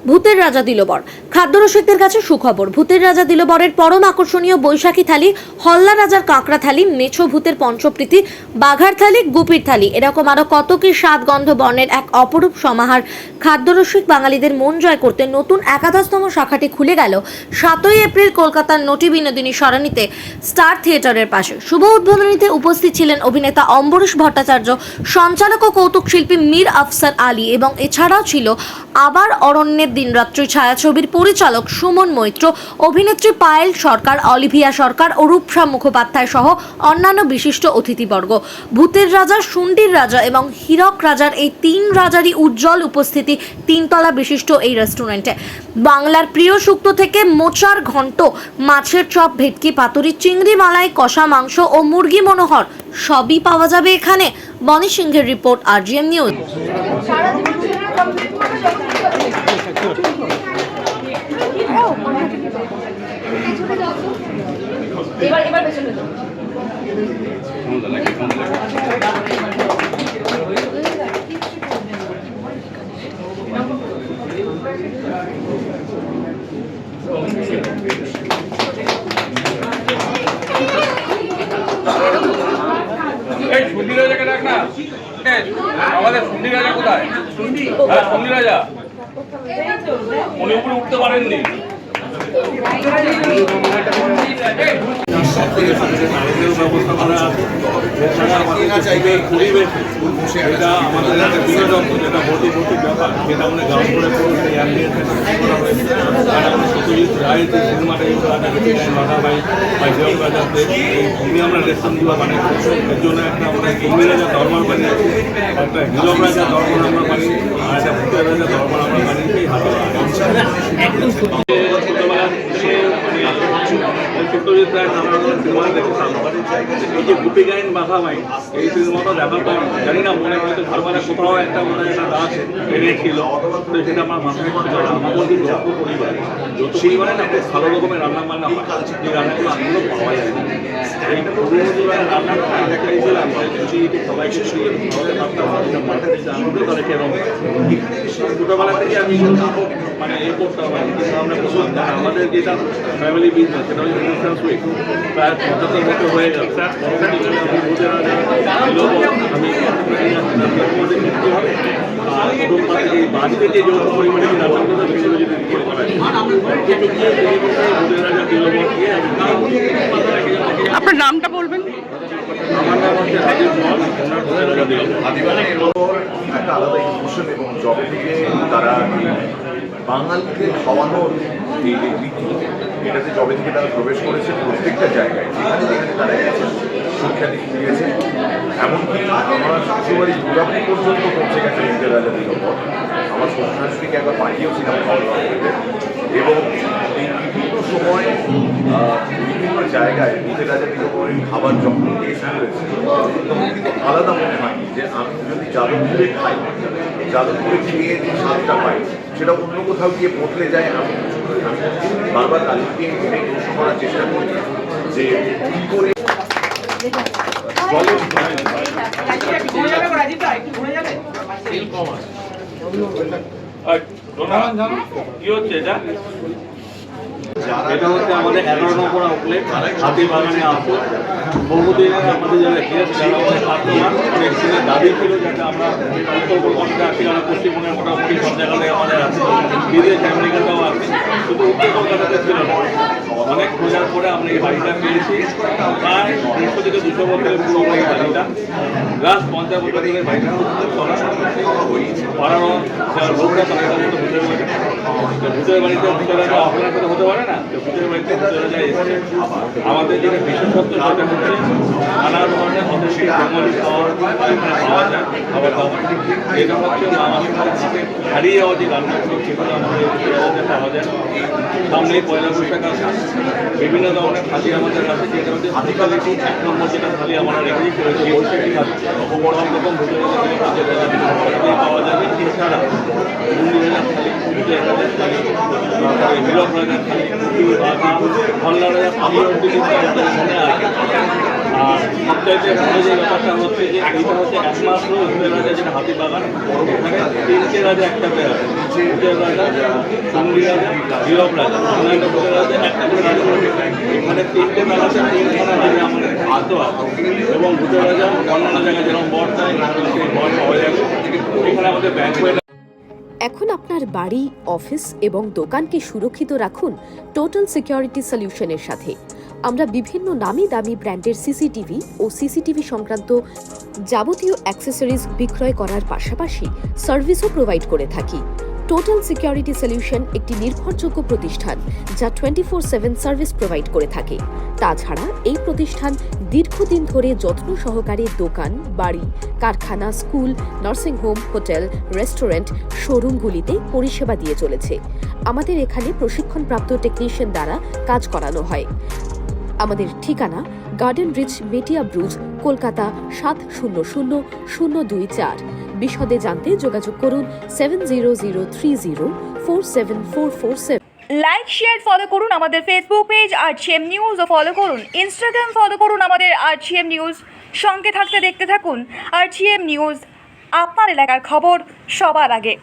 ভূতের রাজা দিলবর। খাদ্যরসিকদের কাছে সুখবর, ভূতের রাজা দিলবরের পরম আকর্ষণীয় বৈশাখী থালি, হল্লা রাজার কাঁকড়া থালি, মেছো ভূতের পঞ্চপ্রীতি, বাঘার থালি, গুপির থালি, এরকম আরো কত কি স্বাদ গন্ধ বর্ণের এক অপরূপ সমাহার খাদ্যরসিক বাঙালিদের মন জয় করতে নতুন 11তম শাখাটি খুলে গেল 7ই এপ্রিল কলকাতার নটি বিনোদিনী সরণিতে স্টার থিয়েটারের পাশে। শুভ উদ্বোধনীতে উপস্থিত ছিলেন অভিনেতা অম্বরীশ ভট্টাচার্য, সঞ্চালক ও কৌতুক শিল্পী মীর আফসার আলী এবং এছাড়াও ছিল আবার অরণ্যের দিনরাত্রি ছায়াছবির পরিচালক সুমন মৈত্র, অভিনেত্রী পায়েল সরকার, অলিভিয়া সরকার ও রূপসা মুখোপাধ্যায় সহ অন্যান্য বিশিষ্ট অতিথিবর্গ। ভূতের রাজা, শুন্ডির রাজা এবং হীরক রাজার এই তিন রাজারই উজ্জ্বল উপস্থিতি তিনতলা বিশিষ্ট এই রেস্টুরেন্টে। বাংলার প্রিয় শুক্তো থেকে মোচার ঘন্ট, মাছের চপ, ভেটকি পাতুরি, চিংড়ি মালাই, কষা মাংস ও মুরগি মনোহর সবই পাওয়া যাবে এখানে। বনি সিংহের রিপোর্ট, RGM নিউজ। এবার পেছনে যাও। এই শুন্ডি রাজাকে দেখ না, আমাদের শুন্ডি রাজা কোথায়? হ্যাঁ, শুন্ডি রাজা উনি উপরে উঠতে পারেননি। ব্যবস্থা করা আছে, পরিবেশ এটা আমাদের একটা বিনোদন, যেটা ভর্তি ব্যাপার, যেটা আমরা গ্রাম করে সত্যজিৎ রায় যে সিনেমাটা বাঘাবাই বা হিরক রাজাতে উনি আমরা রেস্টুরেন্টগুলো বানিয়েছি। এর জন্য একটা আমরা জঙ্গি রাজা দরবার বানিয়েছি, একটা হিরক রাজা দরবার আমরা বানিয়েছি, আর একটা ভূতের রাজা দরবার আমরা বানিয়েছি। সত্যজিৎ রায় নানা সিনেমা দেখেছিলাম। এই যে গুপি গাইন বাঘাবাই, এই সিনেমাটা দেখার পর জানি না মনে হয়তো ঘরবারে কোথাও একটা মনে একটা গাছ এনেছিল, তো সেটা আমার মাথায় ছিল না। আমাদের কিন্তু যত পরিবার না খুব ভালো রকমের রান্না বান্না হয়, যে রান্নাগুলো আমিও পাওয়া যায় না। এইটা পুরোনো রান্নাটা দেখেছিলাম, যদি সবাইকে খাওয়াতে পারতাম তাহলে কেরম। ছোটোবেলা থেকে আমি মানে এ করতাম, কিন্তু আমরা আমাদের যেটা ফ্যামিলি বিজনেস সেটা হচ্ছে অনুষ্ঠান সুইট, প্রায় 75 বছর হয়ে গেল। আমি বাড়িতে যে যৌথ পরিমাণে রান্না করতে সেগুলো যদি আপনার নামটা বলবেন? আমার নাম হচ্ছে হাজির একটা আলাদা ইমোশন, এবং জবে থেকে তারা বাঙালিকে খাওয়ানোর এই যে রীতি, এটাতে জবে থেকে তারা প্রবেশ করেছে প্রত্যেকটা জায়গায়, যেখানে যেখানে তারা গেছে সুখ্যাতি দিয়েছে। এমনকি আমার শ্বশুরবাড়ি দুর্গাপুর পর্যন্ত পৌঁছে গেছে ভূতের রাজা দিলবর। আমার শ্বশুর শাশুড়িকে একবার পাঠিয়েওছিলাম খাওয়া দাওয়া করতে, এবং এই বিভিন্ন সময় বিভিন্ন জায়গায় ভূতের রাজা দিলবরের খাবার যখন টেস্ট হয়েছে তখন কিন্তু আলাদা মনে হয় যে আমি যদি যাদবপুরে খাই, যাদবপুরে খেয়ে যে স্বাদটা পাই সেটা অন্য কোথাও গিয়ে বদলে যায়। আমি বারবার তাদেরকে প্রশ্ন করার চেষ্টা করি যে কী করে কি হচ্ছে এটা? এটা হচ্ছে আমাদের 11 নম্বর আউটলেট হাতিবাগানে আছে। বহুদিনের আমাদের যারা গেস্ট, যারা আমাদের কাস্টমার, অনেক দিনের দাবি ছিল যাতে আমরা উত্তরবঙ্গে আসি, আমরা পশ্চিমবঙ্গের মোটামুটি সব জায়গায় আমাদের আছে, বিদেশ আমেরিকাতেও আছে, শুধু উত্তর কলকাতাতে ছিল না। অনেক খোঁজার পরে আমরা এই বাড়িটা পেয়েছি। প্রায় 150 থেকে 200 বছরের পুরোনো এই বাড়িটা, লাস্ট 50 বছরের বাড়িটা পাড়ানো যারা লোকরা তাদের মতো ভূতের বাড়িতে ভূতের রাজা আপনার সাথে হতে পারে না। ভূতের বাড়িতে ভূতের রাজা এসে আমাদের যেটা বিশেষত্ব সেটা হচ্ছে নানা ধরনের অথেন্টিক বেঙ্গলি খাবার পাওয়া যায়, খাবার দাবার। এটা হচ্ছে আমাদের হারিয়ে যাওয়া যে রান্নাগুলো সেগুলো আমাদের পাওয়া যায়। সামনেই পয়লা বৈশাখ আছে, বিভিন্ন ধরনের থালি আমাদের কাছে, যেটা হচ্ছে হাতি কোয়ালিটি 1 নম্বর যেটা থালি আমরা রেখেই করেছি বৈশাখী থালি। বড় রকম ভূতের রাজা পাওয়া যাবে। এছাড়া হীরক রাজার থালি, হল্লা রাজার থালি মনে আছে। আর সবচাইতে ভালো যে ব্যাপারটা হচ্ছে যে এইটা হচ্ছে একমাত্র ভূতের রাজা যেটা হাতি বাগান, এখানে তিনটে রাজা একসাথে আছে। ভূতের রাজা, সঙ্গী রাজা, নীরব রাজা, অন্যান্য ভূতের রাজা একটা করে রাজা থাকে। এখানে তিনটে মেলাতে তিনখানা রাজা আমাদের এখানে আজও আছে। এবং ভূতের রাজা অন্যান্য জায়গায় যেরকম বর দেয়, সেই বর পাওয়া যাবে। এখানে আমাদের ব্যাংকুয়েট এখন আপনার বাড়ি, অফিস এবং দোকানকে সুরক্ষিত রাখুন টোটাল সিকিউরিটি সলিউশনের সাথে। আমরা বিভিন্ন নামি দামি ব্র্যান্ডের সিসিটিভি ও সিসিটিভি সংক্রান্ত যাবতীয় অ্যাক্সেসরিজ বিক্রয় করার পাশাপাশি সার্ভিসও প্রোভাইড করে থাকি। টোটাল সিকিউরিটি সলিউশন একটি নির্ভরযোগ্য প্রতিষ্ঠান যা 24/7 সার্ভিস প্রোভাইড করে থাকে। তাছাড়া এই প্রতিষ্ঠান দীর্ঘদিন ধরে যত্ন সহকারে দোকান, বাড়ি, কারখানা, স্কুল, নার্সিংহোম, হোটেল, রেস্টুরেন্ট, শোরুমগুলিতে পরিষেবা দিয়ে চলেছে। আমাদের এখানে প্রশিক্ষণপ্রাপ্ত টেকনিশিয়ান দ্বারা কাজ করানো হয়। আমাদের ঠিকানা গার্ডেন রিচ, মেটিয়া ব্রুজ, কলকাতা 700024। বিশদে জানতে যোগাযোগ করুন 7003047447। লাইক, শেয়ার, ফলো করুন আমাদের ফেসবুক পেজ RGM নিউজ ও ফলো করুন ইনস্টাগ্রাম, ফলো করুন আমাদের RGM নিউজ। সঙ্গে থাকতে দেখতে থাকুন RGM নিউজ, আপনার এলাকার খবর সবার আগে।